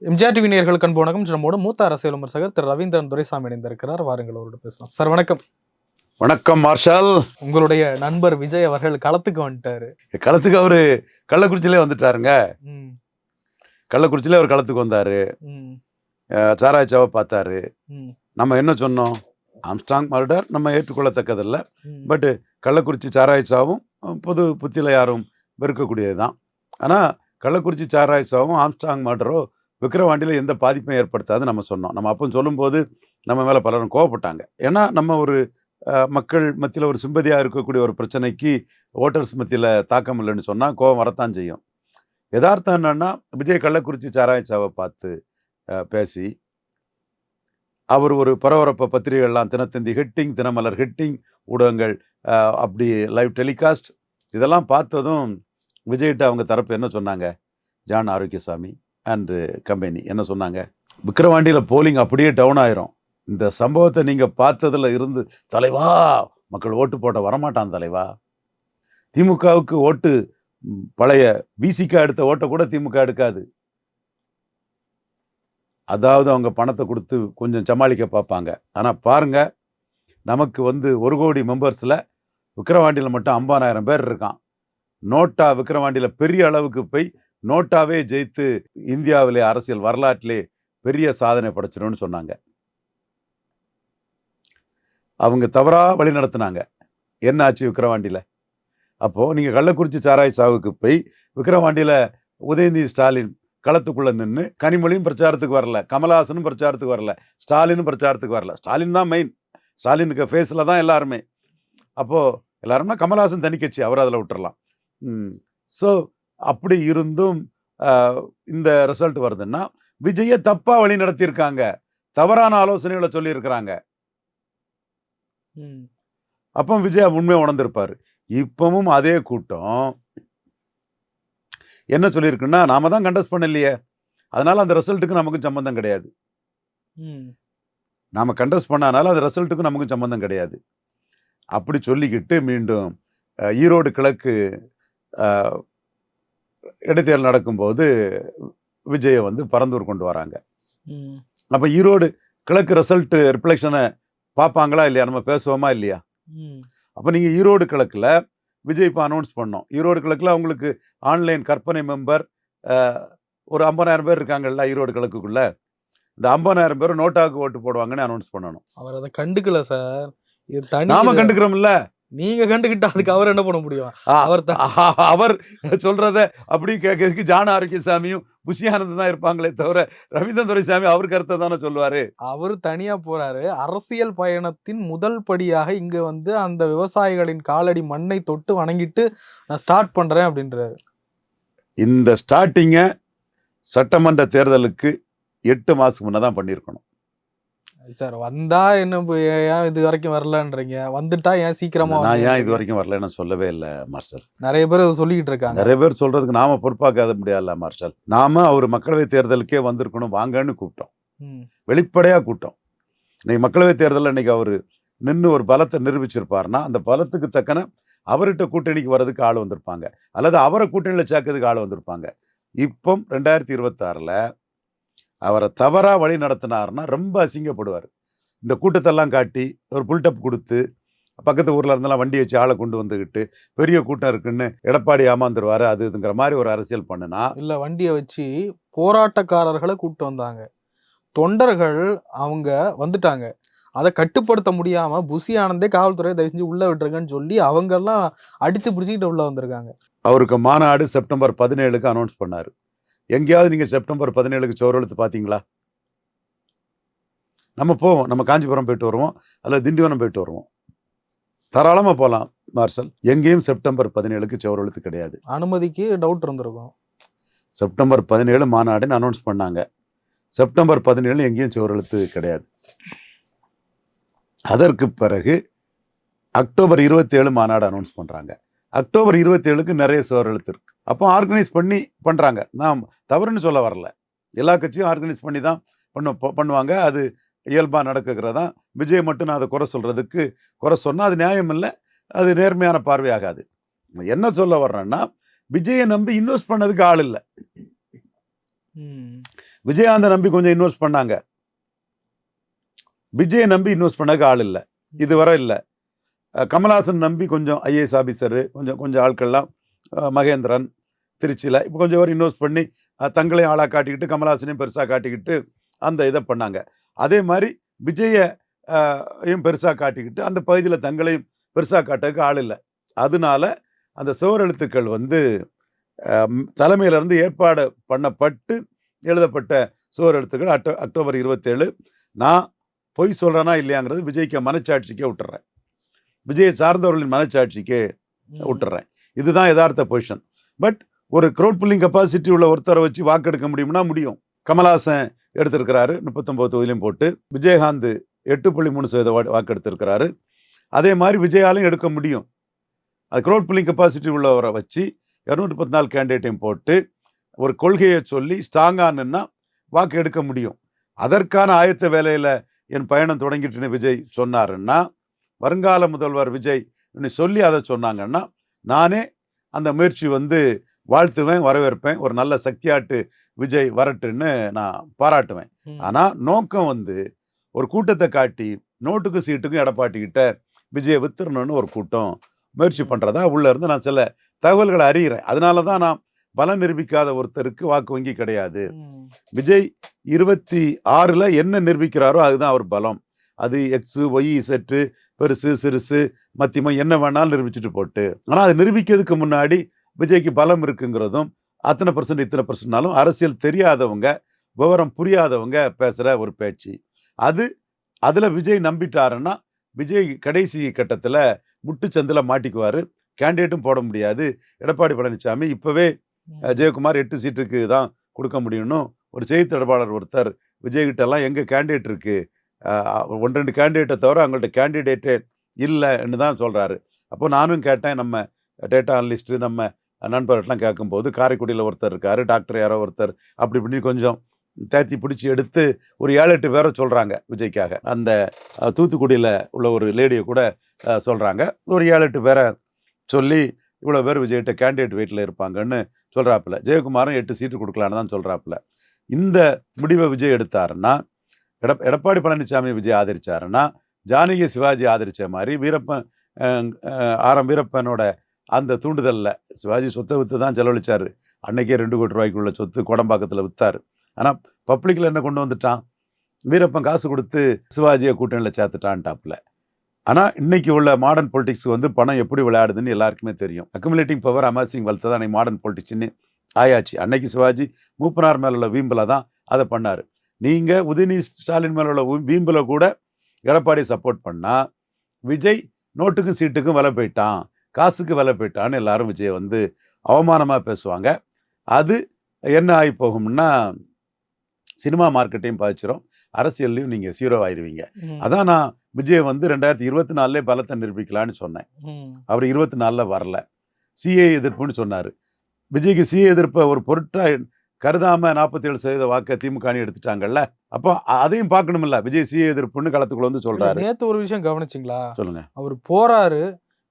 MGR TV நேயர்களுக்கு அன்பு வணக்கம். நம்மோடு மூத்த அரசியல் விமர்சகர் திரு ரவீந்திரன் துரைசாமி இணைந்திருக்கிறார். வாருங்கள் அவரோடு பேசலாம். சார் வணக்கம். வணக்கம் மார்ஷல். உங்களுடைய நண்பர் விஜய் அவர்கள் களத்துக்கு வந்துட்டாரு. களத்துக்கு அவரு கள்ளக்குறிச்சியிலே வந்துட்டாருங்க. கள்ளக்குறிச்சியிலே அவர் களத்துக்கு வந்தாரு. சாராய்ச்சாவை பார்த்தாரு. நம்ம என்ன சொன்னோம்? ஆம்ஸ்ட்ராங் மர்டர் நம்ம ஏற்றுக்கொள்ளத்தக்கதில்ல. பட் கள்ளக்குறிச்சி சாராய்ச்சாவும் பொது புத்தியில் யாரும் வெறுக்கக்கூடியதுதான். ஆனால் கள்ளக்குறிச்சி சாராய்ச்சாவும் ஆம்ஸ்ட்ராங் மர்டரோ விக்கிரவாண்டியில் எந்த பாதிப்பும் ஏற்படுத்தாது நம்ம சொன்னோம். நம்ம அப்போ சொல்லும்போது நம்ம மேலே பலரும் கோவப்பட்டாங்க. ஏன்னா நம்ம ஒரு மக்கள் மத்தியில் ஒரு சிம்பதியாக இருக்கக்கூடிய ஒரு பிரச்சனைக்கு ஓட்டர்ஸ் மத்தியில் தாக்கம் இல்லைன்னு சொன்னால் கோவம் வரத்தான் செய்யும். யதார்த்தம் என்னன்னா, விஜய் கள்ளக்குறிச்சி சாராய்ச்சாவை பார்த்து பேசி அவர் ஒரு பரபரப்ப பத்திரிகைகள்லாம் தினத்தந்தி ஹெட்டிங், தினமலர் ஹெட்டிங், ஊடகங்கள் அப்படி லைவ் டெலிகாஸ்ட் இதெல்லாம் பார்த்ததும் விஜய்கிட்ட அவங்க தரப்பு என்ன சொன்னாங்க? ஜான் ஆரோக்கியசாமி அண்டு கம்பெனி என்ன சொன்னாங்க? விக்கிரவாண்டியில் போலிங் அப்படியே டவுன் ஆயிரும். இந்த சம்பவத்தை நீங்கள் பார்த்ததுல இருந்து தலைவா மக்கள் ஓட்டு போட்ட வரமாட்டான் தலைவா. திமுகவுக்கு ஓட்டு பழைய விசிக எடுத்த ஓட்டை கூட திமுக எடுக்காது. அதாவது அவங்க பணத்தை கொடுத்து கொஞ்சம் சமாளிக்க பார்ப்பாங்க. ஆனால் பாருங்க, நமக்கு 1 கோடி மெம்பர்ஸில் விக்கிரவாண்டியில் மட்டும் 50,000 பேர் இருக்கான். நோட்டா விக்கிரவாண்டியில் பெரிய அளவுக்கு போய் நோட்டாவே ஜெயித்து இந்தியாவிலே அரசியல் வரலாற்றிலே பெரிய சாதனை படைச்சிடும்னு சொன்னாங்க. அவங்க தவறா வழி நடத்தினாங்க. என்ன ஆச்சு விக்கிரவாண்டியில்? அப்போது நீங்கள் கள்ளக்குறிச்சி சாராய் சாவுக்கு போய் விக்கிரவாண்டியில் உதயநிதி ஸ்டாலின் களத்துக்குள்ளே நின்று கனிமொழியும் பிரச்சாரத்துக்கு வரல, கமலஹாசனும் பிரச்சாரத்துக்கு வரல, ஸ்டாலினும் பிரச்சாரத்துக்கு வரல. ஸ்டாலின் தான் மெயின். ஸ்டாலினுக்கு ஃபேஸில் தான் எல்லாருமே. அப்போது எல்லாருமே கமலஹாசன் தனி கட்சி, அவர் அதில் விட்டுறலாம். ஸோ அப்படி இருந்தும் இந்த ரிசல்ட் வருதுன்னா விஜயை தப்பாக வழி நடத்தியிருக்காங்க, தவறான ஆலோசனைகளை சொல்லியிருக்கிறாங்க. அப்போ விஜய் உண்மையை உணர்ந்திருப்பாரு. இப்பவும் அதே கூட்டம் என்ன சொல்லியிருக்குன்னா, நாம தான் கண்டஸ்ட் பண்ணலையே, அதனால அந்த ரிசல்ட்டுக்கு நமக்கு சம்பந்தம் கிடையாது. நாம கண்டஸ்ட் பண்ணனால அந்த ரிசல்ட்டுக்கு நமக்கு சம்பந்தம் கிடையாது அப்படி சொல்லிக்கிட்டு மீண்டும் ஈரோடு கிழக்கு இடைத்தேர்தல் நடக்கும்போது விஜயை பரந்தூர் கொண்டு வராங்க. அப்ப ஈரோடு கிழக்கு ரிசல்ட் ரிஃப்ளெக்ஷனை பார்ப்பாங்களா இல்லையா? நம்ம பேசுவோமா இல்லையா? அப்போ நீங்கள் ஈரோடு கிழக்கில் விஜய் இப்போ அனௌன்ஸ் பண்ணோம். ஈரோடு கிழக்கில் அவங்களுக்கு ஆன்லைன் கற்பனை மெம்பர் ஒரு 50,000 பேர் இருக்காங்கல்ல ஈரோடு கிழக்குக்குள்ள. இந்த 50,000 பேர் நோட்டாவுக்கு ஓட்டு போடுவாங்கன்னு அனௌன்ஸ் பண்ணணும். அவர் அதை கண்டுக்கல சார். நாம கண்டுக்கிறோம்ல. நீங்க கண்டுகிட்ட அதுக்கு அவர் என்ன பண்ண முடியும்? அவர் சொல்றத அப்படி கேட்கறதுக்கு ஜான் ஆரோக்கியசாமியும் புஷியானந்தம் தான் இருப்பாங்களே தவிர ரவீந்திரன் துரைசாமி அவர் கருத்தை தானே சொல்லுவாரு. அவரு தனியா போறாரு. அரசியல் பயணத்தின் முதல் படியாக இங்க அந்த விவசாயிகளின் காலடி மண்ணை தொட்டு வணங்கிட்டு நான் ஸ்டார்ட் பண்றேன் அப்படின்றாரு. இந்த ஸ்டார்டிங்க சட்டமன்ற தேர்தலுக்கு 8 மாசத்துக்கு முன்னதான் பண்ணியிருக்கணும் சார். வந்தா என்ன ஏன் இது வரைக்கும் வரலன்றீங்க? வந்துட்டா ஏன் சீக்கிரமா? நான் ஏன் இது வரைக்கும் வரலன்னு சொல்லவே இல்லை மார்ஷல். நிறைய பேர் சொல்லிக்கிட்டு இருக்காங்க. நிறைய பேர் சொல்றதுக்கு நாம பொறுப்பாக்காத முடியாதுல்ல மார்ஷல். நாம அவர் மக்களவை தேர்தலுக்கே வந்திருக்கணும் வாங்கன்னு கூப்பிட்டோம், வெளிப்படையா கூட்டம். இன்னைக்கு மக்களவை தேர்தலில் இன்னைக்கு அவரு நின்று ஒரு பலத்தை நிரூபிச்சிருப்பாருன்னா அந்த பலத்துக்கு தக்கன அவர்கிட்ட கூட்டணிக்கு வர்றதுக்கு ஆள் வந்திருப்பாங்க, அல்லது அவரை கூட்டணியில் சேர்க்கறதுக்கு ஆள் வந்திருப்பாங்க. இப்போ 2026 அவரை தவறா வழி நடத்தினார்னா ரொம்ப அசிங்கப்படுவார். இந்த கூட்டத்தெல்லாம் காட்டி ஒரு புல்டப் கொடுத்து பக்கத்து ஊர்ல இருந்தெல்லாம் வண்டி வச்சு ஆளை கொண்டு வந்துக்கிட்டு பெரிய கூட்டம் இருக்குன்னு எடப்பாடி ஏமாந்துருவாரு அதுங்கிற மாதிரி ஒரு அரசியல் பண்ணுனா இல்ல. வண்டியை வச்சு போராட்டக்காரர்களை கூப்பிட்டு வந்தாங்க, தொண்டர்கள் அவங்க வந்துட்டாங்க. அதை கட்டுப்படுத்த முடியாம புஷி ஆனந்தே காவல்துறை தயவு செஞ்சு உள்ள விட்டுருங்கன்னு சொல்லி அவங்க எல்லாம் அடிச்சு பிடிச்சிக்கிட்டு உள்ள வந்திருக்காங்க. அவருக்கு மாநாடு செப்டம்பர் 17க்கு அனௌன்ஸ் பண்ணாரு. எங்கேயாவது நீங்க செப்டம்பர் 17க்கு சோரெழுத்து பார்த்தீங்களா? நம்ம போவோம், நம்ம காஞ்சிபுரம் போயிட்டு வருவோம், அல்லது திண்டிவனம் போயிட்டு வருவோம், தாராளமாக போகலாம் மார்ஷல். எங்கேயும் செப்டம்பர் 17க்கு சோரெழுத்து கிடையாது. அனுமதிக்கு டவுட் இருந்திருக்கும். செப்டம்பர் 17 மாநாடுன்னு அனௌன்ஸ் பண்ணாங்க. செப்டம்பர் 17 எங்கேயும் சோரெழுத்து கிடையாது. அதற்கு பிறகு அக்டோபர் 27 மாநாடு அனௌன்ஸ் பண்றாங்க. அக்டோபர் 27க்கு நிறைய சோரெழுத்து இருக்கு. அப்போ ஆர்கனைஸ் பண்ணி பண்றாங்க. நான் தவறுன்னு சொல்ல வரல, எல்லா கட்சியும் ஆர்கனைஸ் பண்ணி தான் பண்ணுவாங்க. அது இயல்பாக நடக்குகிறதா. விஜய் மட்டும் நான் அதை குறை சொன்னால் அது நியாயம் இல்லை, அது நேர்மையான பார்வையாகாது. என்ன சொல்ல வர்றேன்னா, விஜயை நம்பி இன்வெஸ்ட் பண்ணதுக்கு ஆள் இல்லை. விஜயகாந்தை நம்பி கொஞ்சம் இன்வெஸ்ட் பண்ணாங்க. விஜயை நம்பி இன்வெஸ்ட் பண்ணக்கு ஆள் இல்லை, இதுவரை இல்லை. கமல்ஹாசன் நம்பி கொஞ்சம் ஐஏஎஸ் ஆஃபீஸரு கொஞ்சம் ஆட்கள்லாம், மகேந்திரன் திருச்சியில் இப்போ கொஞ்சம் பேர் இன்வெஸ்ட் பண்ணி தங்களையும் ஆளாக காட்டிக்கிட்டு கமல்ஹாசனையும் பெருசாக காட்டிக்கிட்டு அந்த இதை பண்ணாங்க. அதே மாதிரி விஜயையும் பெருசாக காட்டிக்கிட்டு அந்த பகுதியில் தங்களையும் பெருசாக காட்டுறதுக்கு ஆள் இல்லை. அதனால அந்த சுவரெழுத்துக்கள் வந்து தலைமையிலிருந்து ஏற்பாடு பண்ணப்பட்டு எழுதப்பட்ட சுவரெழுத்துக்கள் அக்டோபர் 27. நான் பொய் சொல்கிறேனா இல்லையாங்கிறது விஜய்க்கு மனச்சாட்சிக்கே விட்டுறேன், விஜயை சார்ந்தவர்களின் மனச்சாட்சிக்கே விட்டுறேன். இதுதான் யதார்த்த பொசிஷன். பட் ஒரு க்ரௌட் புல்லிங் கெப்பாசிட்டி உள்ள ஒருத்தரை வச்சு வாக்கெடுக்க முடியும்னா முடியும். கமல்ஹாசன் எடுத்திருக்கிறாரு 39 தொகுதியிலையும் போட்டு, விஜயகாந்த் 8.3% வாக்கெடுத்திருக்கிறாரு. அதே மாதிரி விஜயாலையும் எடுக்க முடியும். அது க்ரௌட் புல்லிங் கெப்பாசிட்டி உள்ளவரை வச்சு 214 கேண்டிடேட்டையும் போட்டு ஒரு கொள்கையை சொல்லி ஸ்ட்ராங்கானா வாக்கு எடுக்க முடியும். அதற்கான ஆயத்த வேலையில் என் பயணம் தொடங்கிட்டுன்னு விஜய் சொன்னாருன்னா, வருங்கால முதல்வர் விஜய் சொல்லி அதை சொன்னாங்கன்னா நானே அந்த முயற்சி வந்து வாழ்த்துவேன், வரவேற்பேன். ஒரு நல்ல சக்தியாட்டு விஜய் வரட்டுன்னு நான் பாராட்டுவேன். ஆனால் நோக்கம் வந்து ஒரு கூட்டத்தை காட்டி நோட்டுக்கும் சீட்டுக்கும் எடப்பாடிக்கிட்ட விஜயை வித்துறணும்னு ஒரு கூட்டம் முயற்சி பண்ணுறதா உள்ள இருந்து நான் சில தகவல்களை அறிகிறேன். அதனால தான் நான் பலம் நிரூபிக்காத ஒருத்தருக்கு வாக்கு வங்கி கிடையாது. விஜய் 26ல் என்ன நிரூபிக்கிறாரோ அதுதான் அவர் பலம். அது எக்ஸு ஒய் செட்டு பெருசு சிறுசு மத்தியமாக என்ன வேணாலும் நிரூபிச்சுட்டு போட்டு, ஆனால் அது நிரூபிக்கிறதுக்கு முன்னாடி விஜய்க்கு பலம் இருக்குங்கிறதும் அத்தனை பர்சன்ட் இத்தனை பர்சன்ட்னாலும் அரசியல் தெரியாதவங்க விவரம் புரியாதவங்க பேசுகிற ஒரு பேச்சு. அதில் விஜய் நம்பிட்டாருன்னா விஜய் கடைசி கட்டத்தில் முட்டுச்சந்தில் மாட்டிக்குவார். கேண்டிடேட்டும் போட முடியாது. எடப்பாடி பழனிசாமி இப்போவே ஜெயக்குமார் 8 சீட்டுக்கு தான் கொடுக்க முடியும்னு ஒரு செய்தி தொடர்பாளர் ஒருத்தர் விஜய்கிட்டலாம் எங்கே கேண்டிடேட் இருக்குது, 1-2 கேண்டிடேட்டை தவிர அவங்கள்ட்ட கேண்டிடேட்டே இல்லைன்னு தான் சொல்கிறாரு. அப்போ நானும் கேட்டேன், நம்ம டேட்டா அனலிஸ்ட்டு நம்ம நண்பர்கள்லாம் கேட்கும்போது காரைக்குடியில் ஒருத்தர் இருக்கார், டாக்டர் யாரோ ஒருத்தர், அப்படி இப்படி கொஞ்சம் தேத்தி பிடிச்சி எடுத்து ஒரு 7-8 பேரை சொல்கிறாங்க விஜய்க்காக. அந்த தூத்துக்குடியில் உள்ள ஒரு லேடியை கூட சொல்கிறாங்க. ஒரு 7-8 பேரை சொல்லி இவ்வளோ பேர் விஜய்கிட்ட கேண்டிடேட் வெயிட்டில் இருப்பாங்கன்னு சொல்கிறாப்புல. ஜெயக்குமாரும் 8 சீட்டு கொடுக்கலான்னு தான் சொல்கிறாப்புல. இந்த முடிவை விஜய் எடுத்தாருன்னா, எடப்பாடி பழனிசாமி விஜய் ஆதரிச்சாருன்னா, ஜானகி சிவாஜி ஆதரித்த மாதிரி வீரப்பன் வீரப்பனோட அந்த தூண்டுதலில் சிவாஜி சொத்தை விற்று தான் செலவழிச்சார். அன்னைக்கே 2 கோடி ரூபாய்க்குள்ள சொத்து கோடம்பாக்கத்தில் விற்றார். ஆனால் பப்ளிக்கில் என்ன கொண்டு வந்துட்டான், வீரப்பன் காசு கொடுத்து சிவாஜியை கூட்டணியில் சேர்த்துட்டான்ட்டாப்புல. ஆனால் இன்னைக்கு உள்ள மாடர்ன் பொலிட்டிக்ஸ் வந்து பணம் எப்படி விளையாடுதுன்னு எல்லாருக்குமே தெரியும். அக்குமுலேட்டிங் பவர் அமாசிங் வெல்த் தான் அன்னைக்கு மாடர்ன் பொலிட்டிக்ஸ்ன்னு ஆயாச்சு. அன்னைக்கு சிவாஜி மூப்பனார் மேலே உள்ள வீம்பில் தான் அதை பண்ணார். நீங்கள் உதயநிதி ஸ்டாலின் மேலே உள்ள வீம்பில் கூட எடப்பாடி சப்போர்ட் பண்ணால் விஜய் நோட்டுக்கும் சீட்டுக்கும் விலை போயிட்டான், காசுக்கு விலை போயிட்டான்னு எல்லாரும் விஜய் வந்து அவமானமாக பேசுவாங்க. அது என்ன ஆகி போகும்னா சினிமா மார்க்கெட்டையும் பாதிச்சிடும், அரசியல்லையும் நீங்கள் 0 ஆயிடுவீங்க. அதான் நான் விஜய் வந்து 2024 பலத்தை நிரூபிக்கலான்னு சொன்னேன். அவர் 24 வரல. சிஏ எதிர்ப்புன்னு சொன்னார். விஜய்க்கு சிஏ எதிர்ப்பை ஒரு பொருட்டாக கருதாமல் 47% வாக்க திமுக எடுத்துட்டாங்கல்ல. அப்போ அதையும் பார்க்கணும்ல. விஜய் சிஏ எதிர்ப்புன்னு களத்துக்குள்ள வந்து சொல்றாரு. நேற்று ஒரு விஷயம் கவனிச்சிங்களா? சொல்லுங்க. அவர் போறாரு,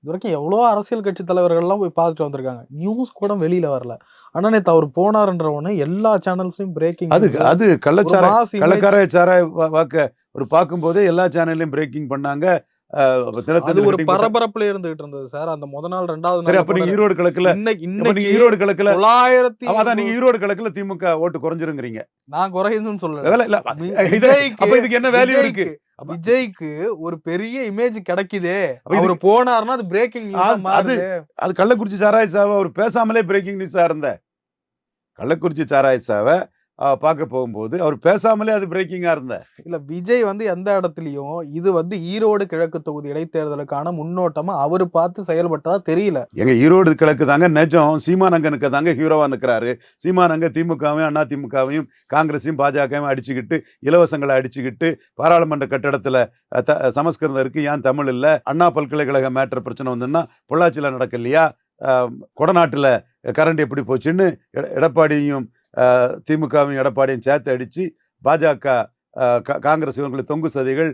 இது வரைக்கும் எவ்வளோ அரசியல் கட்சி தலைவர்கள்லாம் போய் பார்த்துட்டு வந்திருக்காங்க, நியூஸ் கூட வெளியில வரல. ஆனா நேற்று அவர் போனாருன்றவொன்னே எல்லா சேனல்ஸ்லயும் பிரேக்கிங். அது கள்ளக்கார சாராய வாக்க ஒரு பார்க்கும்போதே எல்லா சேனல்லையும் பிரேக்கிங் பண்ணாங்க. அது ஒரு பரபரப்புல இருந்துகிட்டு இருந்தது சார். அந்த முத நாள் 2வது நாள். அப்ப நீங்க ஈரோடு கிழக்குல ஈரோடு கிழக்குல 900 நீங்க ஈரோடு கிழக்குல திமுக ஓட்டு குறைஞ்சிருங்கிறீங்க. நான் குறையுதுன்னு சொல்லல. அப்ப இதுக்கு என்ன வேல்யூ இருக்கு? விஜய்க்கு ஒரு பெரிய இமேஜ் கிடைக்குதே, அவர் போனாருன்னா அது பிரேக்கிங் நியூஸ். அது கள்ளக்குறிச்சி சாராய சாவை அவர் பேசாமலே பிரேக்கிங் நியூஸா இருந்த கள்ளக்குறிச்சி சாராய சாவை பார்க்க போகும்போது அவர் பேசாமலே அது பிரேக்கிங்கா இருந்த இல்ல. விஜய் வந்து எந்த இடத்துலயும் இது வந்து ஈரோடு கிழக்கு தொகுதி இடைத்தேர்தலுக்கான முன்னோட்டமா அவரு பார்த்து செயல்பட்டதா தெரியல. எங்க ஈரோடு கிழக்கு தாங்க நிஜம். சீமானங்கனுக்கு தாங்க ஹீரோவா நிற்கிறாரு. சீமானங்க திமுகவையும் அண்ணா திமுகவையும் காங்கிரஸையும் பாஜகவையும் அடிச்சுக்கிட்டு இலவசங்களை அடிச்சுக்கிட்டு பாராளுமன்ற கட்டடத்துல சமஸ்கிருதம் இருக்கு, ஏன் தமிழ் இல்லை, அண்ணா பல்கலைக்கழக மேட்டர் பிரச்சனை வந்துன்னா பொள்ளாச்சியில நடக்கலையா, கொடநாட்டுல கரண்ட் எப்படி போச்சுன்னு எடப்பாடியும் திமுகவையும் எடப்பாடியும் சேர்த்து அடித்து பாஜக காங்கிரஸ் இவங்களை தொங்கு சதிகள்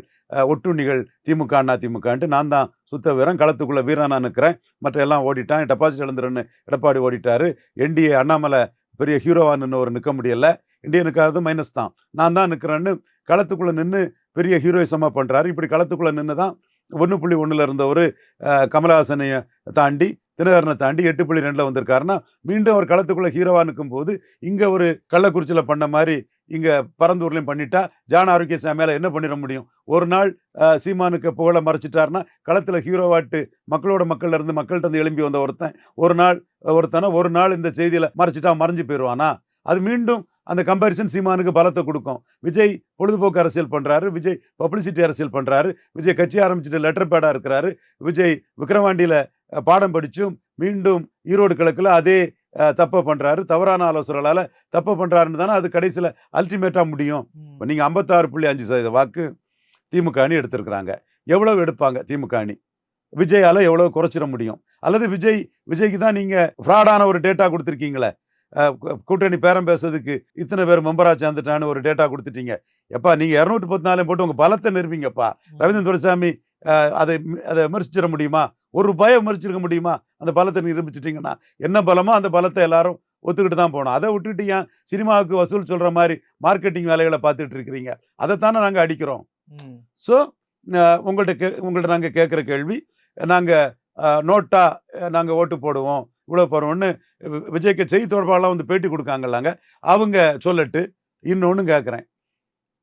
ஒட்டுண்ணிகள் திமுக அண்ணா திமுகன்ட்டு நான் தான் சுத்த வீரன், களத்துக்குள்ளே வீரனா நிற்கிறேன், மற்ற எல்லாம் ஓடிட்டான், டெபாசிட் இழந்துருன்னு எடப்பாடி ஓடிட்டாரு. என்டிஏ அண்ணாமலை பெரிய ஹீரோவான்னு ஒரு நிற்க முடியலை, இந்தியனுக்காக மைனஸ் தான், நான் தான் நிற்கிறேன்னு களத்துக்குள்ளே நின்று பெரிய ஹீரோயிசமாக பண்ணுறாரு. இப்படி களத்துக்குள்ளே நின்று தான் 1.1 இருந்த ஒரு கமலஹாசனையை தாண்டி தினகரனை தாண்டி 8.2 வந்திருக்காருன்னா, மீண்டும் அவர் களத்துக்குள்ளே ஹீரோவாக நிற்கும் போது இங்கே ஒரு கள்ளக்குறிச்சியில் பண்ண மாதிரி இங்கே பரந்தூர்லையும் பண்ணிட்டா ஜான் ஆரோக்கியசாமி மேலே என்ன பண்ணிட முடியும்? ஒரு நாள் சீமானுக்கு புகழை மறைச்சிட்டாருன்னா களத்தில் ஹீரோவாட்டு மக்கள்கிட்ட இருந்து எழும்பி வந்த ஒரு நாள் இந்த செய்தியில் மறைச்சிட்டா மறைஞ்சு போயிடுவானா? அது மீண்டும் அந்த கம்பேரிசன் சீமானுக்கு பலத்தை கொடுக்கும். விஜய் பொழுதுபோக்கு அரசியல் பண்ணுறாரு, விஜய் பப்ளிசிட்டி அரசியல் பண்ணுறாரு, விஜய் கட்சி ஆரம்பிச்சுட்டு லெட்டர் பேடாக இருக்கிறாரு, விஜய் விக்கிரவாண்டியில் பாடம் படிச்சும் மீண்டும் ஈரோடு கிழக்கில் அதே தப்பை பண்ணுறாரு, தவறான ஆலோசனைகளால் தப்பை பண்ணுறாருன்னு தானே அது கடைசியில் அல்டிமேட்டாக முடியும். இப்போ நீங்கள் 56.5% வாக்கு திமுக அணி எடுத்திருக்கிறாங்க. எவ்வளவு எடுப்பாங்க திமுக அணி? விஜயால் எவ்வளோ குறைச்சிட முடியும்? அல்லது விஜய்க்கு தான் நீங்கள் ஃப்ராடான ஒரு டேட்டா கொடுத்துருக்கீங்களே, கூட்டணி பேரம் பேசுறதுக்கு இத்தனை பேர் மெம்பராக சேர்ந்துட்டான்னு ஒரு டேட்டா கொடுத்துட்டீங்க. எப்பா நீங்கள் 214 போட்டு உங்கள் பலத்தை நிறுவீங்கப்பா. ரவீந்திரன் துரைசாமி அதை விமர்சிச்சிட முடியுமா? ஒரு ரூபாயை விமர்சிச்சிருக்க முடியுமா? அந்த பலத்தை நிரூபிச்சிட்டிங்கன்னா என்ன பலமோ அந்த பலத்தை எல்லாரும் ஒத்துக்கிட்டு தான் போகணும். அதை விட்டுட்டு ஏன் சினிமாவுக்கு வசூல் சொல்கிற மாதிரி மார்க்கெட்டிங் வேலைகளை பார்த்துட்டு இருக்கிறீங்க? அதைத்தானே நாங்கள் அடிக்கிறோம். ஸோ உங்கள்கிட்ட நாங்கள் கேட்குற கேள்வி, நாங்கள் நோட்டா நாங்கள் ஓட்டு போடுவோம் இவ்வளோ போடுவோம்னு விஜய்க்கு செய்தி தொடர்பாளர்லாம் வந்து பேட்டி கொடுக்காங்கல்லாங்க, அவங்க சொல்லட்டு. இன்னொன்று கேட்குறேன்,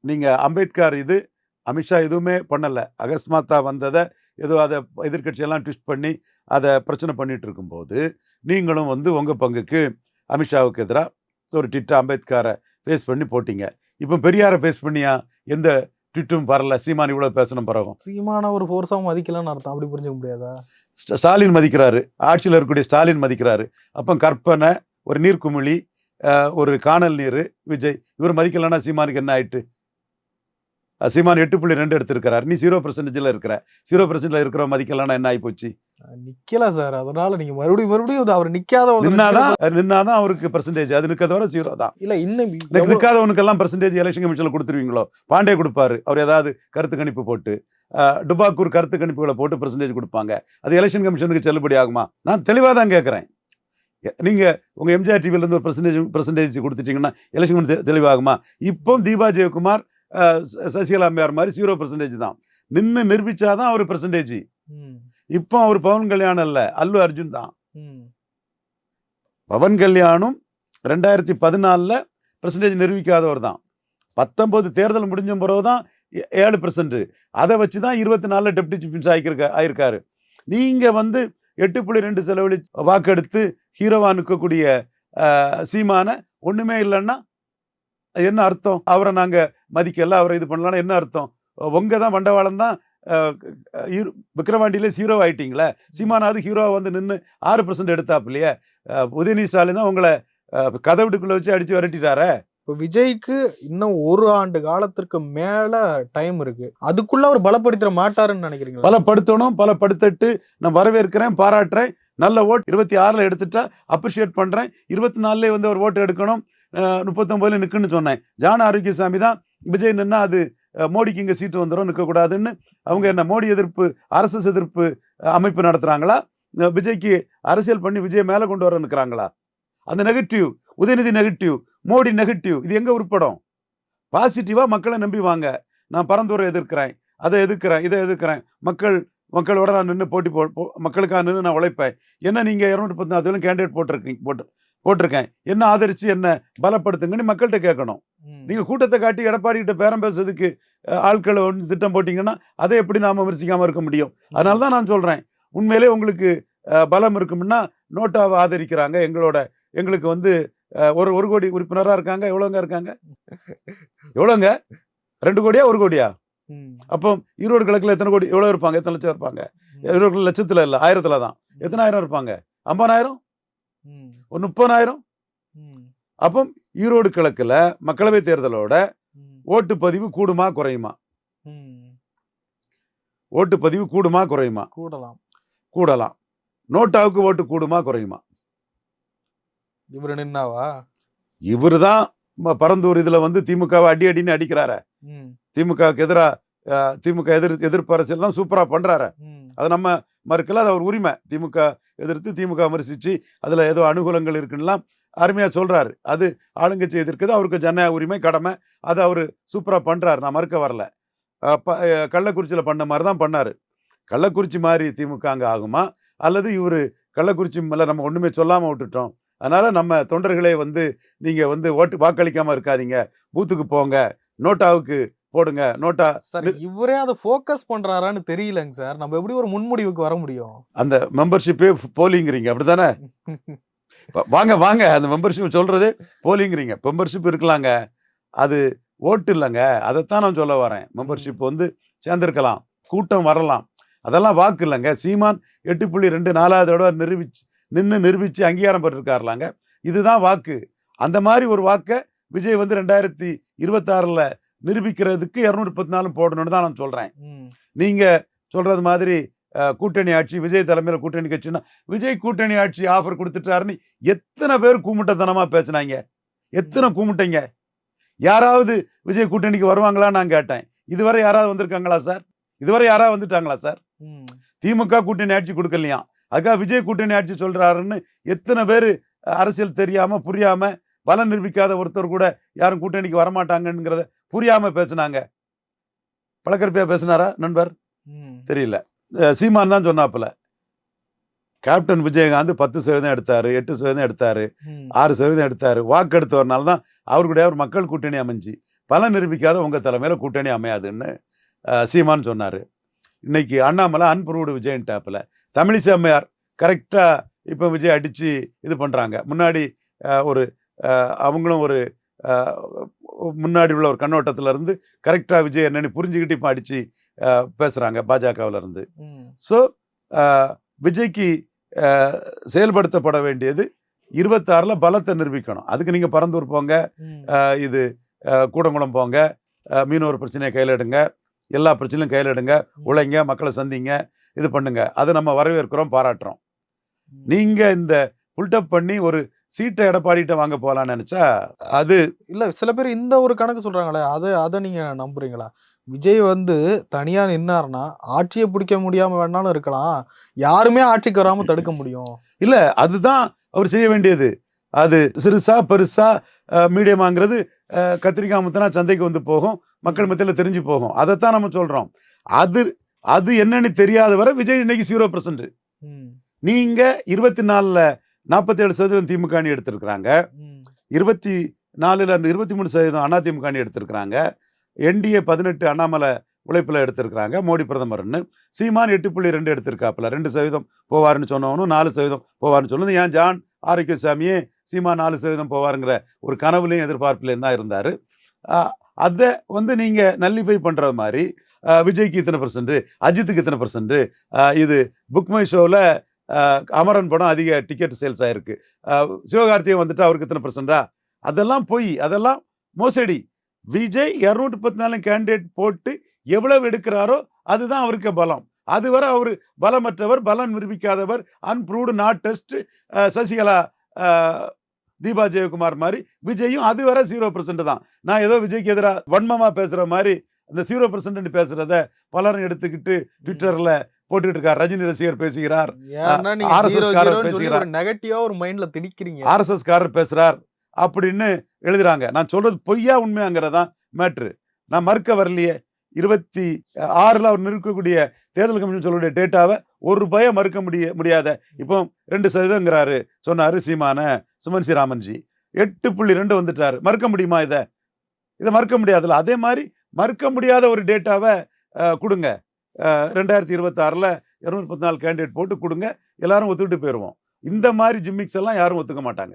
நீங்கள் அம்பேத்கர் இது அமித்ஷா எதுவுமே பண்ணலை, அகஸ்மாத்தா வந்ததை ஏதோ அதை எதிர்கட்சியெல்லாம் ட்விஸ்ட் பண்ணி அதை பிரச்சனை பண்ணிட்டு இருக்கும்போது நீங்களும் வந்து உங்கள் பங்குக்கு அமித்ஷாவுக்கு எதிராக ஒரு ட்விட்டை அம்பேத்கரை பேஸ் பண்ணி போட்டிங்க. இப்போ பெரியாரை பேஸ் பண்ணியா எந்த ட்விட்டும் பரல? சீமான் இவ்வளோ பேசணும் பிறகும் சீமான ஒரு ஃபோர்ஸாக மதிக்கலன்னு அர்த்தம், அப்படி புரிஞ்சுக்க முடியாதா? ஸ்டாலின் மதிக்கிறாரு, ஆட்சியில் இருக்கக்கூடிய ஸ்டாலின் மதிக்கிறாரு. அப்போ கற்பனை, ஒரு நீர்க்குமிழி, ஒரு காணல் நீர் விஜய் இவர் மதிக்கலன்னா சீமானுக்கு என்ன ஆயிட்டு? சீமான் 8.2 எடுத்திருக்கிறார், நீ 0% இருக்கிற. 0% இருக்கிற மதிக்கலன்னா என்ன ஆகி போச்சு? நிக்கல சார். அதனால நீங்க மறுபடியும் அவர் நிக்காத நின்னாதான் அவருக்கு பெர்சன்டேஜ், அது நிற்கதவரை 0 தான். இல்ல இன்னும் நிற்காதவனுக்கெல்லாம் பெர்சன்டேஜ் எலெக்ஷன் கமிஷன்ல கொடுத்துருவீங்களோ? பாண்டே கொடுப்பாரு, அவர் ஏதாவது கருத்து கணிப்பு போட்டு, டுபாக்கூர் கருத்து கணிப்புகளை போட்டு பெர்சன்டேஜ் கொடுப்பாங்க. அது எலெக்ஷன் கமிஷனுக்கு செல்லுபடி ஆகுமா? நான் தெளிவாக தான் கேட்குறேன். நீங்கள் உங்கள் எம்ஜிஆர் டிவிலேருந்து ஒரு பெர்சன்டேஜ் கொடுத்துட்டீங்கன்னா எலெக்ஷன் தெளிவாகுமா? இப்போ தீபா ஜெயக்குமார் சசிகலா அம்மையார் மாதிரி 0% தான் நின்று நிரூபிச்சாதான் அவர் பெர்சன்டேஜ். இப்போ அவர் பவன் கல்யாணம் இல்ல, அல்லு அர்ஜுன் தான். பவன் கல்யாணும் 2014 பெர்சன்டேஜ் நிரூபிக்காதவர் தான். 19 தேர்தல் முடிஞ்ச பிறகுதான் 7%. அதை வச்சுதான் 24 டெப்டி சீஃப் மினிஸ்டர் ஆயிருக்காரு. நீங்க வந்து 8.2 செலவழிச்சு வாக்கெடுத்து ஹீரோவா நிற்கக்கூடிய சீமான ஒண்ணுமே இல்லைன்னா என்ன அர்த்தம்? அவரை நாங்க மதிக்கல, அவரை இது பண்ணலாம் என்ன அர்த்தம்? உங்க தான் வண்டவாளம் தான் விக்கிரவாண்டியிலே ஹீரோ ஆயிட்டீங்களே. சீமானாவது ஹீரோவா வந்து நின்று 6% எடுத்தாப்புலையே. உதயநிதி ஸ்டாலின் தான் உங்களை கதை வீட்டுக்குள்ள வச்சு அடிச்சு விரட்டிட்டாரே. இப்போ விஜய்க்கு இன்னும் 1 ஆண்டு காலத்திற்கு மேல டைம் இருக்கு, அதுக்குள்ள அவர் பலப்படுத்த மாட்டாருன்னு நினைக்கிறீங்களா? பலப்படுத்தணும், பலப்படுத்திட்டு நான் வரவேற்கிறேன், பாராட்டுறேன். நல்ல ஓட்டு 26 எடுத்துட்டா அப்ரிஷியேட் பண்றேன். 24 வந்து ஒரு ஓட்டு எடுக்கணும், 39 நிற்குன்னு சொன்னேன். ஜான் ஆரோக்கியசாமி தான் விஜய் நின்னா அது மோடிக்கு இங்கே சீட்டு வந்துடும், நிற்கக்கூடாதுன்னு அவங்க என்ன மோடி எதிர்ப்பு RSS எதிர்ப்பு அமைப்பு நடத்துகிறாங்களா? விஜய்க்கு அரசியல் பண்ணி விஜய் மேலே கொண்டு வர நிற்கிறாங்களா? அந்த negative, Udhayanidhi negative, Modi negative, இது எங்கே உருப்படும்? பாசிட்டிவாக மக்களை நம்பி வாங்க. நான் பரந்தூரை எதிர்க்கிறேன், அதை எதிர்க்கிறேன், இதை எதிர்க்கிறேன், மக்களோட நான் நின்று மக்களுக்காக நின்று நான் உழைப்பேன். என்ன நீங்கள் 214 கேண்டிடேட் போட்டிருக்கேன், என்ன ஆதரிச்சு என்ன பலப்படுத்துங்கன்னு மக்கள்கிட்ட கேட்கணும். நீங்க கூட்டத்தை காட்டி எடப்பாடி கிட்ட பேரம் பேசுறதுக்கு ஆட்களை திட்டம் போட்டீங்கன்னா அதை எப்படி நாம விமர்சிக்காம இருக்க முடியும்? அதனாலதான் நான் சொல்றேன், உண்மையிலே உங்களுக்கு பலம் இருக்கும்னா நோட்டாவை ஆதரிக்கிறாங்க. எங்களுக்கு வந்து ஒரு கோடி உறுப்பினராக இருக்காங்க. எவ்வளோங்க இருக்காங்க? எவ்வளோங்க? 2 கோடியா 1 கோடியா? அப்போ ஈரோடு கிழக்குல எத்தனை கோடி, எவ்வளோ இருப்பாங்க? எத்தனை லட்சம் இருப்பாங்க? ஈரோடு லட்சத்துல இல்லை, 1000த்துல தான். எத்தனை ஆயிரம் இருப்பாங்க? 50,000, ஒரு 30,000. அப்போ ஈரோடு கிழக்குல மக்களவை தேர்தலோட ஓட்டுப்பதிவு கூடுமா குறையுமா? ஓட்டுப்பதிவு கூடுமா குறையுமா? கூடலாம். நோட்டாவுக்கு ஓட்டு கூடுமா குறையுமா? இவரு நின்னாவா? இவரு தான் பரந்தூர் இதுல வந்து திமுகவை அடின்னு அடிக்கிறாரு. திமுகவுக்கு திமுக எதிர்ப்பு அரசியல் தான் சூப்பரா பண்றாரு. அது நம்ம மறுக்கல, அது அவர் உரிமை. திமுக எதிர்த்து திமுக விமர்சிச்சு அதுல ஏதோ அனுகூலங்கள் இருக்குன்னா அருமையா சொல்றாரு. அது ஆளுங்கட்சி எதிர்க்குது, அவருக்கு ஜனநாயக உரிமை, கடமை. அதை அவரு சூப்பரா பண்றாரு. நான் மறுக்க வரல. கள்ளக்குறிச்சியில பண்ண மாதிரி தான் பண்ணாரு. கள்ளக்குறிச்சி மாதிரி திமுக அங்க ஆகுமா? அல்லது இவரு கள்ளக்குறிச்சி மேல நம்ம ஒண்ணுமே சொல்லாம விட்டுட்டோம். அதனால நம்ம தொண்டர்களே நீங்க வாக்களிக்காம இருக்காதீங்க. பூத்துக்கு போங்க. நோட்டாவுக்கு போடுங்க. நோட்டா சார் இவரே அதை ஃபோக்கஸ் பண்றாரான்னு தெரியலங்க சார். நம்ம எப்படி ஒரு முன்முடிவுக்கு வர முடியும்? அந்த மெம்பர்ஷிப்பே போலிங்கிறீங்க அப்படித்தானே? வாங்க வாங்க அந்த மெம்பர்ஷிப் சொல்றது போலிங்கிறீங்க. மெம்பர்ஷிப் இருக்கலாங்க. அது ஓட்டு இல்லைங்க. அதைத்தான் நான் சொல்ல வரேன். மெம்பர்ஷிப் சேர்ந்திருக்கலாம், கூட்டம் வரலாம், அதெல்லாம் வாக்கு இல்லைங்க. சீமான் 8.2 4வது தடவை நிரூபிச்சு அங்கீகாரம் பெற்றிருக்காருலாங்க. இதுதான் வாக்கு. அந்த மாதிரி ஒரு வாக்கை விஜய் 2026ல நிரூபிக்கிறதுக்கு 234 போடணும்னு தான் நான் சொல்றேன். நீங்க சொல்றது மாதிரி கூட்டணி ஆட்சி, விஜய் தலைமையில கூட்டணி கட்சின்னா, விஜய் கூட்டணி ஆட்சி ஆஃபர் கொடுத்துட்டாருன்னு எத்தனை பேர் கூமுட்டத்தனமா பேசினாங்க? எத்தனை கூமுட்டைங்க? யாராவது விஜய் கூட்டணிக்கு வருவாங்களான்னு நான் கேட்டேன். இதுவரை யாராவது வந்திருக்காங்களா சார்? இதுவரை யாராவது வந்துட்டாங்களா சார்? திமுக கூட்டணி ஆட்சி கொடுக்கலையாம், அதுக்காக விஜய் கூட்டணி ஆட்சி சொல்றாருன்னு எத்தனை பேர் அரசியல் தெரியாம புரியாம, பலம் நிரூபிக்காத ஒருத்தர் கூட யாரும் கூட்டணிக்கு வரமாட்டாங்கிறத புரியாம பேசினாங்க. பழக்கருப்பையா பேசினாரா நண்பர்? தெரியல. சீமான் தான் சொன்னாப்புல. கேப்டன் விஜயகாந்த் 10% எடுத்தாரு, 8% எடுத்தாரு, 6% எடுத்தாரு. வாக்கு எடுத்தவர்னால தான் அவருடைய ஒரு மக்கள் கூட்டணி அமைஞ்சு. பலம் நிரூபிக்காத உங்க தலைமையில கூட்டணி அமையாதுன்னு சீமான் சொன்னாரு. இன்னைக்கு அண்ணாமலை அன்புருடு விஜயன்டாப்புல. தமிழிசை அம்மையார் கரெக்டா இப்ப விஜய் அடிச்சு இது பண்றாங்க. முன்னாடி அவங்களும் முன்னாடி உள்ள ஒரு கண்ணோட்டத்துல இருந்து கரெக்டா விஜய் என்னன்னு புரிஞ்சுக்கிட்டு இப்ப அடிச்சு பேசுறாங்க பாஜகவுல இருந்து. ஸோ விஜய்க்கு செயல்படுத்தப்பட வேண்டியது 26ல பலத்தை நிரூபிக்கணும். அதுக்கு நீங்க பரந்தூர் போங்க, இது கூடங்குளம் போங்க, மீனவர் பிரச்சனையை கையில் எடுங்க, எல்லா பிரச்சனையும் கையில் எடுங்க, உழைங்க, மக்களை சந்திங்க, இது பண்ணுங்க. அதை நம்ம வரவேற்கிறோம், பாராட்டுறோம். நீங்க இந்த புல்டப் பண்ணி ஒரு சீட்டை எடப்பாடிட்ட வாங்க போகலான்னு நினைச்சா அது இல்ல. சில பேர் இந்த ஒரு கணக்கு சொல்றாங்களே, அதை நீங்க நம்புறீங்களா? விஜய் தனியா நின்னாருன்னா ஆட்சியை பிடிக்க முடியாம வேணாலும் இருக்கலாம், யாருமே ஆட்சிக்கு வராம தடுக்க முடியும். இல்ல, அதுதான் அவர் செய்ய வேண்டியது. அது சிறுசா பெருசா மீடியமாங்கிறது கத்திரிக்காய் முத்தனா சந்தைக்கு போகும், மக்கள் மத்தியில் தெரிஞ்சு போகும். அதைத்தான் நம்ம சொல்றோம். அது என்னன்னு தெரியாத வரை விஜய் இன்னைக்கு 0%. நீங்க 24ல 47% திமுக அணி எடுத்திருக்கிறாங்க, 24ல 23% அதிமுக அணி எடுத்திருக்கிறாங்க, என்டிஏ 18 அண்ணாமலை உழைப்புல எடுத்திருக்கிறாங்க, மோடி பிரதமர்னு. சீமான் 8.2 எடுத்திருக்காப்புல. 2% போவாருன்னு சொன்னவனும் 4% போவாருன்னு சொன்னது. ஏன் ஜான் ஆரோக்கியசாமியே சீமான் 4% போவாருங்கிற ஒரு கனவுலையும் எதிர்பார்ப்புலையும் தான் இருந்தாரு. அதை நீங்க நல்லிஃபை பண்றது மாதிரி விஜய்க்கு இத்தனை %, அஜித்துக்கு இத்தனை %, இது புக்மை ஷோவில் அமரன் படம் அதிக டிக்கெட் சேல்ஸ் ஆயிருக்கு, சிவகார்த்திகேயன் அவருக்கு இத்தனை %. அதெல்லாம் போய், அதெல்லாம் மோசடி. விஜய் 214 கேண்டிடேட் போட்டு எவ்வளவு எடுக்கிறாரோ அதுதான் அவருக்கு பலம். அதுவரை அவர் பலமற்றவர், பலம் நிரூபிக்காதவர், unproved, not test. Sasikala, Deepa Jayakumar மாதிரி விஜயும் அதுவரை 0% தான். நான் ஏதோ விஜய்க்கு எதிராக வன்மமா பேசுற மாதிரி அந்த 0% பேசுறத பலரும் எடுத்துக்கிட்டு ட்விட்டர்ல போட்டுட்டு இருக்கார். ரஜினி ரசிகர் பேசுகிறார், ஆர்எஸ்எஸ் காரர் பேசுகிறார், நெகட்டிவா ஒரு மைண்ட்ல திணிக்கிறீங்க, ஆர்எஸ்எஸ் காரர் பேசுறார் அப்படின்னு எழுதுறாங்க. நான் சொல்றது பொய்யா உண்மையாங்கிறதான் மேட்ரு. நான் மறுக்க வரலையே. 26ல் அவர் நிற்கக்கூடிய தேர்தல் கமிஷன் சொல்லக்கூடிய டேட்டாவை ஒரு பயம் மறுக்க முடியாத. இப்போ 2%ங்கிறாரு சொன்னாரு சீமான சுமன் சி ராமன்ஜி. 8.2 வந்துட்டாரு. மறுக்க முடியுமா? இதை மறுக்க முடியாதுல்ல. அதே மாதிரி மறுக்க முடியாத ஒரு டேட்டாவை கொடுங்க. 2026ல் 214 கேண்டிடேட் போட்டு கொடுங்க, எல்லாரும் ஒத்துக்கிட்டு போயிடுவோம். இந்த மாதிரி ஜிம்மிக்ஸ் எல்லாம் யாரும் ஒத்துக்க மாட்டாங்க.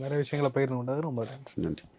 நிறைய விஷயங்களை பகிர்ந்து கொண்டது ரொம்ப நன்றி.